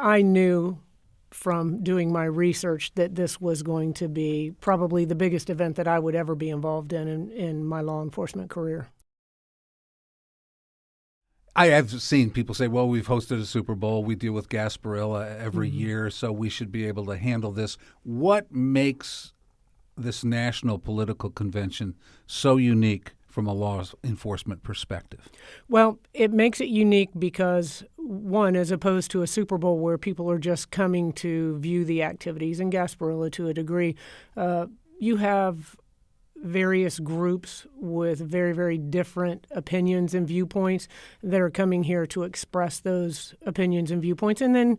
I knew from doing my research that this was going to be probably the biggest event that I would ever be involved in my law enforcement career. I have seen people say, well, we've hosted a Super Bowl. We deal with Gasparilla every year, so we should be able to handle this. What makes this national political convention so unique from a law enforcement perspective? Well, it makes it unique because, one, as opposed to a Super Bowl where people are just coming to view the activities, and Gasparilla to a degree, you have various groups with very, very different opinions and viewpoints that are coming here to express those opinions and viewpoints. And then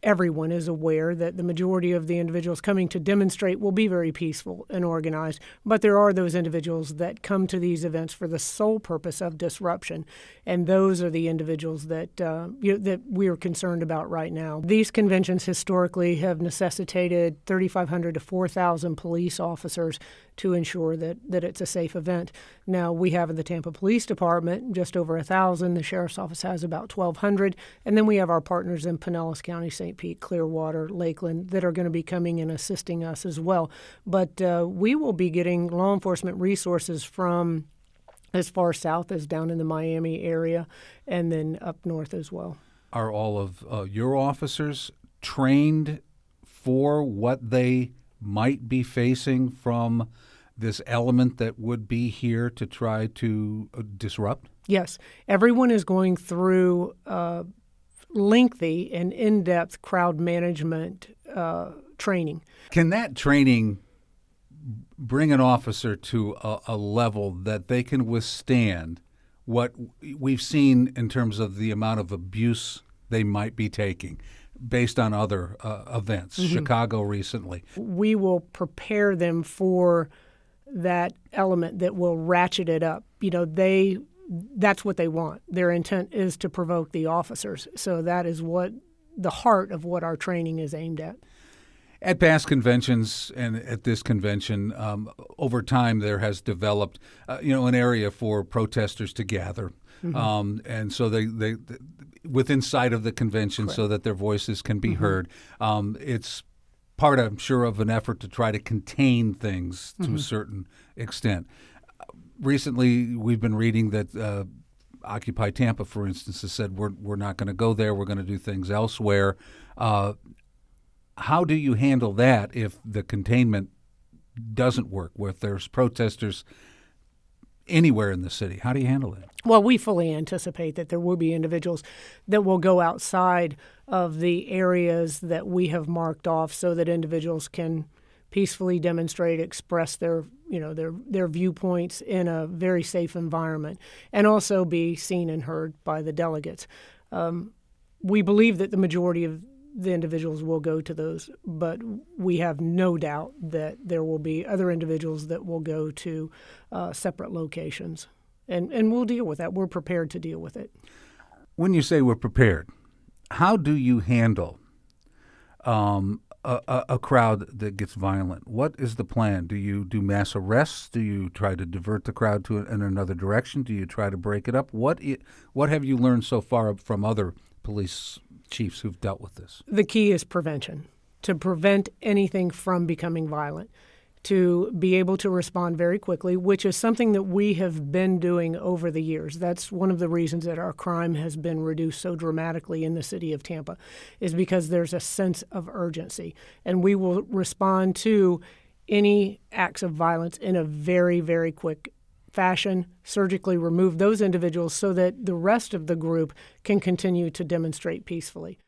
everyone is aware that the majority of the individuals coming to demonstrate will be very peaceful and organized, but there are those individuals that come to these events for the sole purpose of disruption, and those are the individuals that that we are concerned about right now. These conventions historically have necessitated 3,500 to 4,000 police officers to ensure that it's a safe event. Now, we have in the Tampa Police Department just over 1,000. The Sheriff's Office has about 1,200. And then we have our partners in Pinellas County, St. Pete, Clearwater, Lakeland that are going to be coming and assisting us as well. But we will be getting law enforcement resources from as far south as down in the Miami area and then up north as well. Are all of your officers trained for what they might be facing from this element that would be here to try to disrupt? Yes. Everyone is going through lengthy and in-depth crowd management training. Can that training bring an officer to a level that they can withstand what we've seen in terms of the amount of abuse they might be taking based on other events, Chicago recently? We will prepare them for that element that will ratchet it up. That's what they want. Their intent is to provoke the officers. So that is what the heart of what our training is aimed at. At past conventions and at this convention, over time there has developed, an area for protesters to gather. And so they within sight of the convention. Correct. So that their voices can be heard. It's part, I'm sure, of an effort to try to contain things to a certain extent. Recently, we've been reading that Occupy Tampa, for instance, has said we're not going to go there. We're going to do things elsewhere. How do you handle that if the containment doesn't work, where if there's protesters anywhere in the city? How do you handle it? Well, we fully anticipate that there will be individuals that will go outside of the areas that we have marked off so that individuals can peacefully demonstrate, express their viewpoints in a very safe environment, and also be seen and heard by the delegates. We believe that the majority of the individuals will go to those, but we have no doubt that there will be other individuals that will go to separate locations. And we'll deal with that. We're prepared to deal with it. When you say we're prepared, how do you handle a crowd that gets violent? What is the plan? Do you do mass arrests? Do you try to divert the crowd in another direction? Do you try to break it up? What have you learned so far from other police chiefs who've dealt with this? The key is prevention, to prevent anything from becoming violent, to be able to respond very quickly, which is something that we have been doing over the years. That's one of the reasons that our crime has been reduced so dramatically in the city of Tampa, is because there's a sense of urgency. And we will respond to any acts of violence in a very, very quick fashion, surgically remove those individuals so that the rest of the group can continue to demonstrate peacefully.